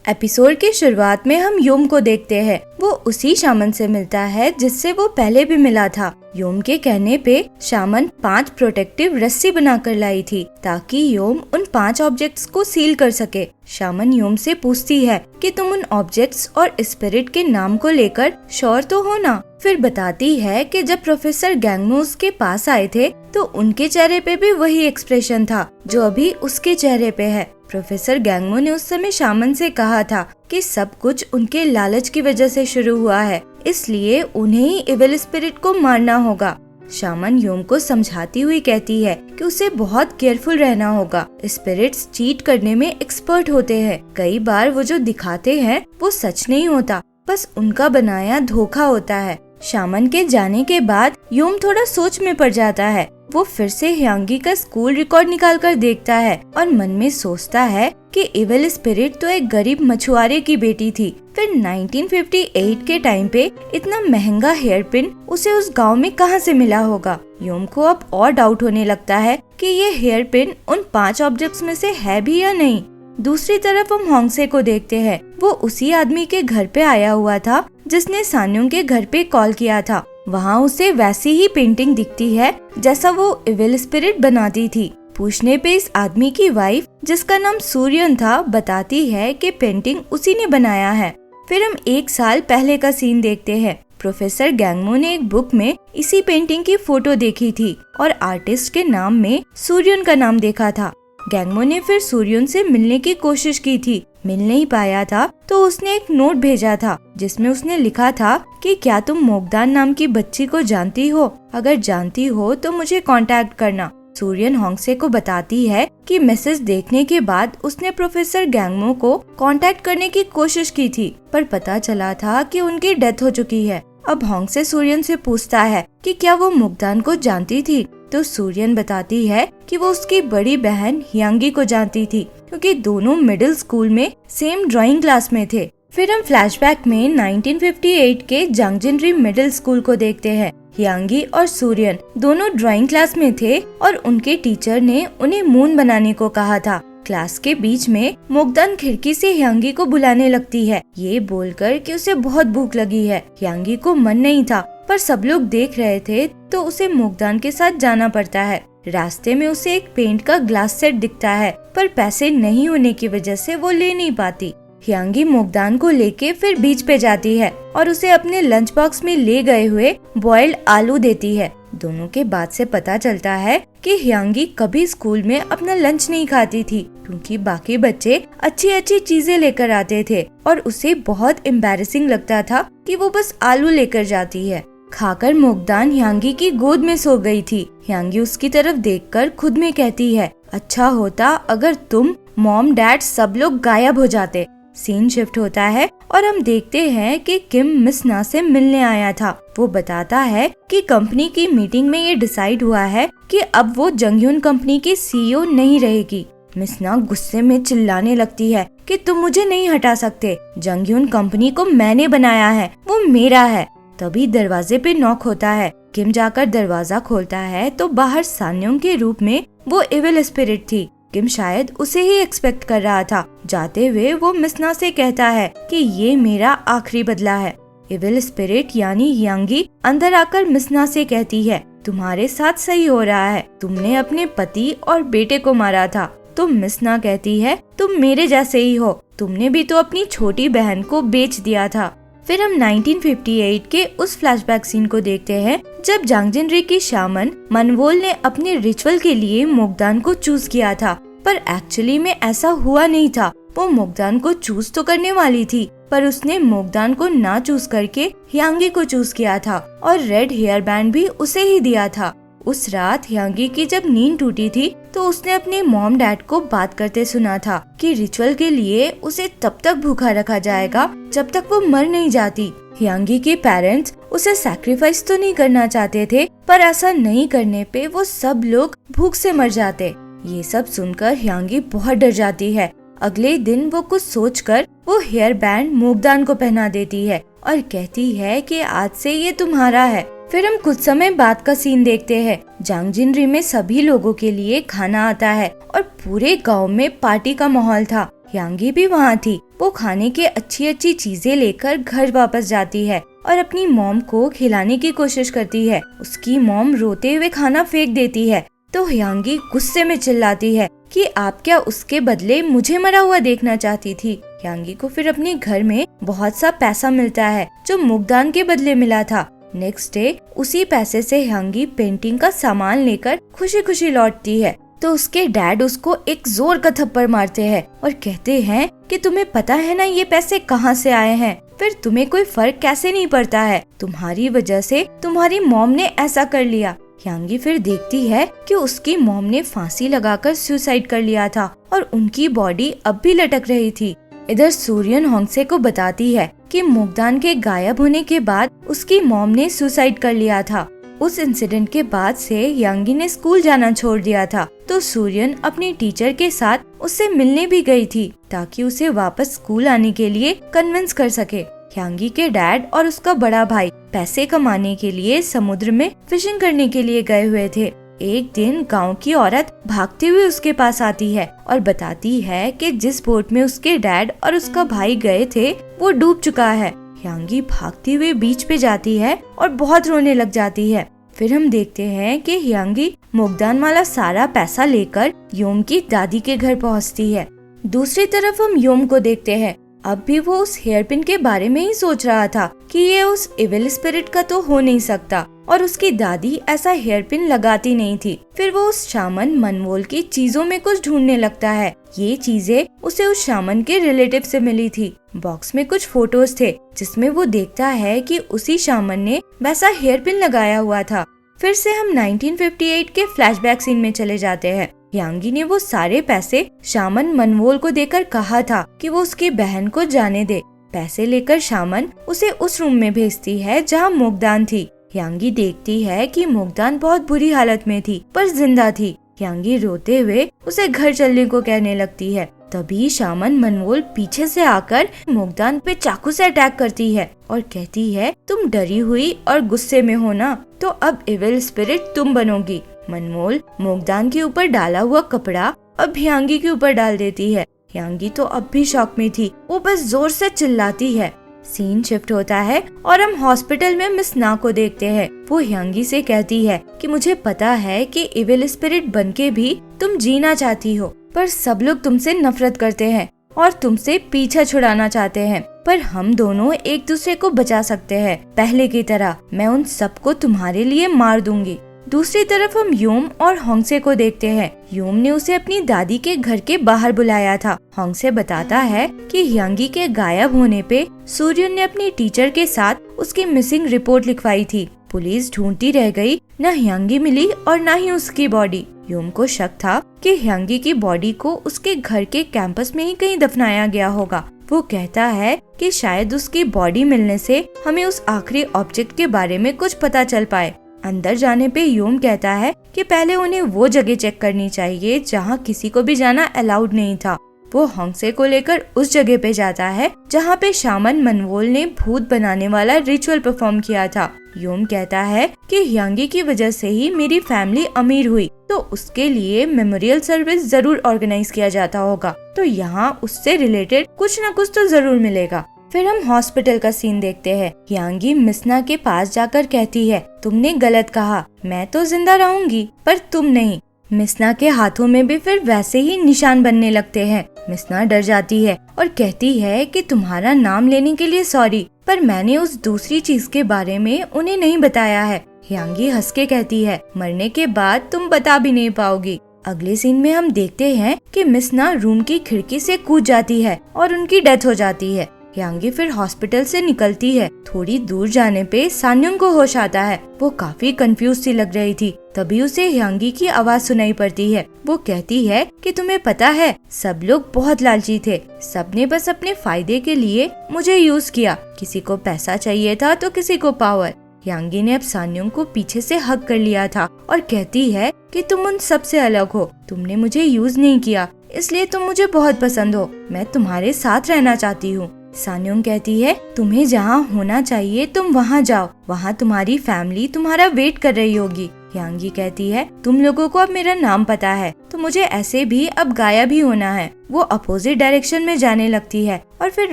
Episode की शुरुआत में हम योम को देखते हैं। वो उसी शामन से मिलता है जिससे वो पहले भी मिला था। योम के कहने पे शामन 5 प्रोटेक्टिव रस्सी बनाकर लाई थी ताकि योम उन 5 ऑब्जेक्ट्स को सील कर सके। शामन योम से पूछती है कि तुम उन ऑब्जेक्ट्स और स्पिरिट के नाम को लेकर श्योर तो हो ना। फिर बताती है कि जब प्रोफेसर गैंगमो उसके पास आए थे तो उनके चेहरे पे भी वही एक्सप्रेशन था जो अभी उसके चेहरे पे है। प्रोफेसर गैंगमो ने उस समय शामन से कहा था कि सब कुछ उनके लालच की वजह से शुरू हुआ है, इसलिए उन्हें ही इविल स्पिरिट को मारना होगा। शामन योम को समझाती हुई कहती है कि उसे बहुत केयरफुल रहना होगा। स्पिरिट्स चीट करने में एक्सपर्ट होते हैं। कई बार वो जो दिखाते हैं वो सच नहीं होता, बस उनका बनाया धोखा होता है। शामन के जाने के बाद योम थोड़ा सोच में पड़ जाता है। वो फिर से ह्यांगी का स्कूल रिकॉर्ड निकाल कर देखता है और मन में सोचता है कि इविल स्पिरिट तो एक गरीब मछुआरे की बेटी थी। फिर 1958 के टाइम पे इतना महंगा हेयर पिन उसे उस गांव में कहां से मिला होगा। योम को अब और डाउट होने लगता है कि ये हेयर पिन उन 5 ऑब्जेक्ट्स में से है भी या नहीं। दूसरी तरफ हम होंगसे को देखते हैं। वो उसी आदमी के घर पे आया हुआ था जिसने सान्योंग के घर पे कॉल किया था। वहाँ उसे वैसी ही पेंटिंग दिखती है जैसा वो इविल स्पिरिट बनाती थी। पूछने पे इस आदमी की वाइफ, जिसका नाम सूर्यन था, बताती है कि पेंटिंग उसी ने बनाया है। फिर हम 1 साल पहले का सीन देखते हैं। प्रोफेसर गैंगमो ने एक बुक में इसी पेंटिंग की फोटो देखी थी और आर्टिस्ट के नाम में सूर्यन का नाम देखा था। गैंगमो ने फिर सूर्यन से मिलने की कोशिश की थी, मिल नहीं पाया था तो उसने एक नोट भेजा था जिसमें उसने लिखा था कि क्या तुम मोगदान नाम की बच्ची को जानती हो? अगर जानती हो तो मुझे कांटेक्ट करना। सूर्यन होंगसे को बताती है कि मैसेज देखने के बाद उसने प्रोफेसर गैंगमो को कांटेक्ट करने की कोशिश की थी, पर पता चला था कि उनकी डेथ हो चुकी है। अब होंगसे सूर्यन से पूछता है कि क्या वो मोगदान को जानती थी, तो सूर्यन बताती है कि वो उसकी बड़ी बहन ह्यांगी को जानती थी क्योंकि दोनों मिडिल स्कूल में सेम ड्राइंग क्लास में थे। फिर हम फ्लैशबैक में 1958 के जांगजिनरी मिडिल स्कूल को देखते हैं। ह्यांगी और सूर्यन दोनों ड्राइंग क्लास में थे और उनके टीचर ने उन्हें मून बनाने को कहा था। क्लास के बीच में मोगदान खिड़की से ह्यांगी को बुलाने लगती है, ये बोलकर कि उसे बहुत भूख लगी है। ह्यांगी को मन नहीं था, पर सब लोग देख रहे थे तो उसे मोगदान के साथ जाना पड़ता है। रास्ते में उसे एक पेंट का ग्लास सेट दिखता है, पर पैसे नहीं होने की वजह से वो ले नहीं पाती। ह्यांगी मोगदान को लेके फिर बीच पे जाती है और उसे अपने लंच बॉक्स में ले गए हुए बॉइल्ड आलू देती है। दोनों के बात से पता चलता है कि ह्यांगी कभी स्कूल में अपना लंच नहीं खाती थी क्योंकि बाकी बच्चे अच्छी अच्छी चीजें लेकर आते थे और उसे बहुत एम्बैरेसिंग लगता था कि वो बस आलू लेकर जाती है। खाकर मोगदान ह्यांगी की गोद में सो गई थी। ह्यांगी उसकी तरफ देखकर खुद में कहती है, अच्छा होता अगर तुम, मॉम, डैड सब लोग गायब हो जाते। सीन शिफ्ट होता है और हम देखते हैं कि किम मिस ना से मिलने आया था। वो बताता है कि कंपनी की मीटिंग में ये डिसाइड हुआ है कि अब वो जंगह्यून कंपनी की सीईओ नहीं रहेगी। मिस ना गुस्से में चिल्लाने लगती है कि तुम मुझे नहीं हटा सकते, जंगह्यून कंपनी को मैंने बनाया है, वो मेरा है। तभी दरवाजे पे नॉक होता है। किम जाकर दरवाजा खोलता है तो बाहर सान्योंग के रूप में वो इविल स्पिरिट थी। किम शायद उसे ही एक्सपेक्ट कर रहा था। जाते हुए वो मिसना से कहता है कि ये मेरा आखिरी बदला है। इविल स्पिरिट यानी ह्यांगी अंदर आकर मिसना से कहती है, तुम्हारे साथ सही हो रहा है, तुमने अपने पति और बेटे को मारा था। तो मिसना कहती है, तुम मेरे जैसे ही हो, तुमने भी तो अपनी छोटी बहन को बेच दिया था। फिर हम 1958 के उस फ्लैशबैक सीन को देखते हैं जब जांगजिनरी की शामन मनवोल ने अपने रिचुअल के लिए मोगदान को चूज किया था, पर एक्चुअली में ऐसा हुआ नहीं था। वो मोगदान को चूज तो करने वाली थी, पर उसने मोगदान को ना चूज करके ह्यांगी को चूज किया था और रेड हेयर बैंड भी उसे ही दिया था। उस रात ह्यांगी की जब नींद टूटी थी तो उसने अपने मॉम डैड को बात करते सुना था कि रिचुअल के लिए उसे तब तक भूखा रखा जाएगा जब तक वो मर नहीं जाती। ह्यांगी के पेरेंट्स उसे सैक्रिफाइस तो नहीं करना चाहते थे, पर ऐसा नहीं करने पे वो सब लोग भूख से मर जाते। ये सब सुनकर ह्यांगी बहुत डर जाती है। अगले दिन वो कुछ सोचकर वो हेयर बैंड मोगदान को पहना देती है और कहती है कि आज से ये तुम्हारा है। फिर हम कुछ समय बाद का सीन देखते हैं। जांगजिनरी में सभी लोगों के लिए खाना आता है और पूरे गांव में पार्टी का माहौल था। यांगी भी वहाँ थी। वो खाने के अच्छी अच्छी चीजें लेकर घर वापस जाती है और अपनी मॉम को खिलाने की कोशिश करती है। उसकी मॉम रोते हुए खाना फेंक देती है तो यांगी गुस्से में चिल्लाती है कि आप क्या उसके बदले मुझे मरा हुआ देखना चाहती थी। यांगी को फिर अपने घर में बहुत सा पैसा मिलता है जो मुगदान के बदले मिला था। नेक्स्ट डे उसी पैसे से यांगी पेंटिंग का सामान लेकर खुशी खुशी लौटती है तो उसके डैड उसको एक जोर का थप्पड़ मारते हैं और कहते हैं कि तुम्हें पता है ना ये पैसे कहाँ से आए हैं, फिर तुम्हें कोई फर्क कैसे नहीं पड़ता है, तुम्हारी वजह से तुम्हारी मॉम ने ऐसा कर लिया। यांगी फिर देखती है कि उसकी मॉम ने फांसी लगाकर सुसाइड कर लिया था और उनकी बॉडी अब भी लटक रही थी। इधर सूर्यन होंगसे को बताती है कि मुगदान के गायब होने के बाद उसकी मॉम ने सुसाइड कर लिया था। उस इंसिडेंट के बाद से यांगी ने स्कूल जाना छोड़ दिया था तो सूर्यन अपनी टीचर के साथ उससे मिलने भी गई थी ताकि उसे वापस स्कूल आने के लिए कन्विंस कर सके। यांगी के डैड और उसका बड़ा भाई पैसे कमाने के लिए समुद्र में फिशिंग करने के लिए गए हुए थे। एक दिन गांव की औरत भागते हुए उसके पास आती है और बताती है कि जिस बोट में उसके डैड और उसका भाई गए थे वो डूब चुका है। यांगी भागते हुए बीच पे जाती है और बहुत रोने लग जाती है। फिर हम देखते हैं कि यांगी मुगदान वाला सारा पैसा लेकर योम की दादी के घर पहुंचती है। दूसरी तरफ हम योम को देखते हैं। अब भी वो उस हेयरपिन के बारे में ही सोच रहा था कि ये उस इविल स्पिरिट का तो हो नहीं सकता और उसकी दादी ऐसा हेयरपिन लगाती नहीं थी। फिर वो उस शामन मनवोल की चीजों में कुछ ढूंढने लगता है। ये चीजें उसे उस शामन के रिलेटिव से मिली थी। बॉक्स में कुछ फोटोज थे जिसमें वो देखता है कि उसी शामन ने वैसा हेयरपिन लगाया हुआ था। फिर से हम 1958 के फ्लैशबैक सीन में चले जाते हैं। यांगी ने वो सारे पैसे शामन मनवोल को देकर कहा था कि वो उसकी बहन को जाने दे। पैसे लेकर शामन उसे उस रूम में भेजती है जहाँ मुगदान थी। यांगी देखती है कि मुगदान बहुत बुरी हालत में थी पर जिंदा थी। यांगी रोते हुए उसे घर चलने को कहने लगती है। तभी शामन मनवोल पीछे से आकर मुगदान पे चाकू से अटैक करती है और कहती है तुम डरी हुई और गुस्से में हो ना, तो अब इविल स्पिरिट तुम बनोगी। मनवोल मुगदान के ऊपर डाला हुआ कपड़ा अब यांगी के ऊपर डाल देती है। यांगी तो अब भी शॉक में थी, वो बस जोर से चिल्लाती है। सीन शिफ्ट होता है और हम हॉस्पिटल में मिस ना को देखते हैं। वो यांगी से कहती है कि मुझे पता है कि इविल स्पिरिट बनके भी तुम जीना चाहती हो, पर सब लोग तुमसे नफरत करते हैं और तुमसे पीछा छुड़ाना चाहते हैं, पर हम दोनों एक दूसरे को बचा सकते हैं पहले की तरह। मैं उन सबको तुम्हारे लिए मार दूंगी। दूसरी तरफ हम योम और होंगसे को देखते हैं। योम ने उसे अपनी दादी के घर के बाहर बुलाया था। होंगसे बताता है कि यांगी के गायब होने पे सूर्यन ने अपनी टीचर के साथ उसकी मिसिंग रिपोर्ट लिखवाई थी। पुलिस ढूंढती रह गई, न यांगी मिली और न ही उसकी बॉडी। योम को शक था कि यांगी की बॉडी को उसके घर के कैंपस में ही कहीं दफनाया गया होगा। वो कहता है कि शायद उसकी बॉडी मिलने से हमें उस आखिरी ऑब्जेक्ट के बारे में कुछ पता चल पाए। अंदर जाने पे योम कहता है कि पहले उन्हें वो जगह चेक करनी चाहिए जहाँ किसी को भी जाना अलाउड नहीं था। वो होंगसे को लेकर उस जगह पे जाता है जहाँ पे शामन मनवोल ने भूत बनाने वाला रिचुअल परफॉर्म किया था। योम कहता है कि यांगी की वजह से ही मेरी फैमिली अमीर हुई, तो उसके लिए मेमोरियल सर्विस जरूर ऑर्गेनाइज किया जाता होगा, तो यहाँ उससे रिलेटेड कुछ न कुछ तो जरूर मिलेगा। फिर हम हॉस्पिटल का सीन देखते हैं। यांगी मिसना के पास जाकर कहती है तुमने गलत कहा, मैं तो जिंदा रहूंगी पर तुम नहीं। मिसना के हाथों में भी फिर वैसे ही निशान बनने लगते हैं। मिसना डर जाती है और कहती है कि तुम्हारा नाम लेने के लिए सॉरी, पर मैंने उस दूसरी चीज के बारे में उन्हें नहीं बताया है। यांगी हंस के कहती है मरने के बाद तुम बता भी नहीं पाओगी। अगले सीन में हम देखते हैं कि मिसना रूम की खिड़की से कूद जाती है और उनकी डेथ हो जाती है। यांगी फिर हॉस्पिटल से निकलती है। थोड़ी दूर जाने पे सान्योंग को होश आता है। वो काफी कंफ्यूज सी लग रही थी। तभी उसे यांगी की आवाज सुनाई पड़ती है। वो कहती है कि तुम्हें पता है सब लोग बहुत लालची थे, सबने बस अपने फायदे के लिए मुझे यूज किया। किसी को पैसा चाहिए था तो किसी को पावर। यांगी ने अब सान्योंग को पीछे से हग कर लिया था और कहती है कि तुम उन सबसे अलग हो, तुमने मुझे यूज नहीं किया, इसलिए तुम मुझे बहुत पसंद हो, मैं तुम्हारे साथ रहना चाहती हूँ। सान्योंग कहती है तुम्हें जहाँ होना चाहिए तुम वहाँ जाओ, वहाँ तुम्हारी फैमिली तुम्हारा वेट कर रही होगी। यांगी कहती है, तुम लोगों को अब मेरा नाम पता है, तो मुझे ऐसे भी अब गायब ही होना है। वो अपोजिट डायरेक्शन में जाने लगती है और फिर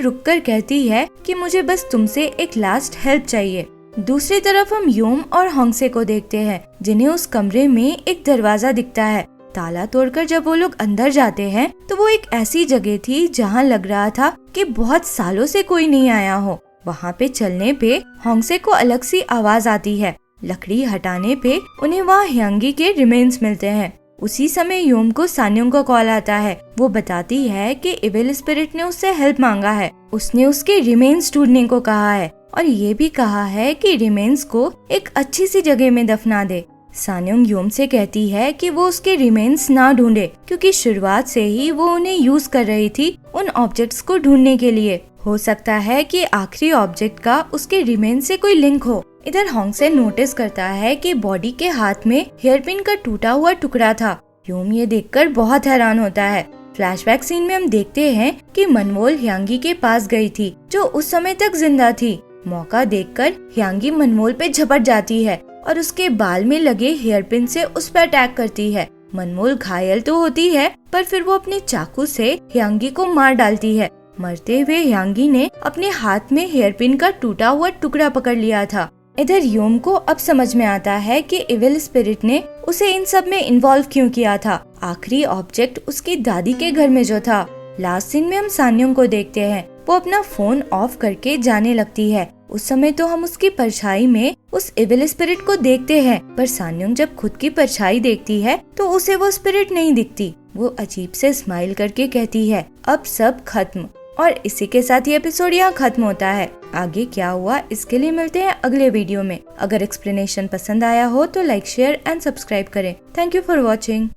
रुककर कहती है कि मुझे बस तुमसे एक लास्ट हेल्प चाहिए। दूसरी तरफ हम यूम और होंगसे को देखते हैं, जिन्हें उस कमरे में एक दरवाजा दिखता है। ताला तोड़कर जब वो लोग अंदर जाते हैं तो वो एक ऐसी जगह थी जहाँ लग रहा था कि बहुत सालों से कोई नहीं आया हो। वहाँ पे चलने पे होंगसे को अलग सी आवाज आती है। लकड़ी हटाने पे उन्हें वहाँ यांगी के रिमेन्स मिलते हैं। उसी समय यूम को सान्योंग का कॉल आता है। वो बताती है कि इविल स्पिरिट ने उससे हेल्प मांगा है। उसने उसके रिमेन्स ढूंढने को कहा है और ये भी कहा है कि रिमेन्स को एक अच्छी सी जगह में दफना दे। सान्योंग यूम से कहती है कि वो उसके रिमेन्स ना ढूंढे, क्योंकि शुरुआत से ही वो उन्हें यूज कर रही थी उन ऑब्जेक्ट्स को ढूंढने के लिए। हो सकता है कि आखिरी ऑब्जेक्ट का उसके रिमेन से कोई लिंक हो। इधर होंगसे नोटिस करता है कि बॉडी के हाथ में हेयरपिन का टूटा हुआ टुकड़ा था। यूम ये देखकर बहुत हैरान होता है। फ्लैशबैक सीन में हम देखते हैं कि मनवोल यांगी के पास गई थी, जो उस समय तक जिंदा थी। मौका देखकर यांगी मनवोल पे झपट जाती है और उसके बाल में लगे हेयरपिन से उस पर अटैक करती है। मनमोल घायल तो होती है, पर फिर वो अपने चाकू से यांगी को मार डालती है। मरते हुए यांगी ने अपने हाथ में हेयरपिन का टूटा हुआ टुकड़ा पकड़ लिया था। इधर यूम को अब समझ में आता है कि इविल स्पिरिट ने उसे इन सब में इन्वॉल्व क्यों किया था। आखिरी ऑब्जेक्ट उसकी दादी के घर में जो था। लास्ट सीन में हम सान्योंग को देखते हैं। वो अपना फोन ऑफ करके जाने लगती है। उस समय तो हम उसकी परछाई में उस इविल स्पिरिट को देखते हैं, पर सान्योंग जब खुद की परछाई देखती है तो उसे वो स्पिरिट नहीं दिखती। वो अजीब से स्माइल करके कहती है, अब सब खत्म। और इसी के साथ ये एपिसोड यहाँ खत्म होता है। आगे क्या हुआ इसके लिए मिलते हैं अगले वीडियो में। अगर एक्सप्लेनेशन पसंद आया हो तो लाइक, शेयर एंड सब्सक्राइब करें। Thank you for watching.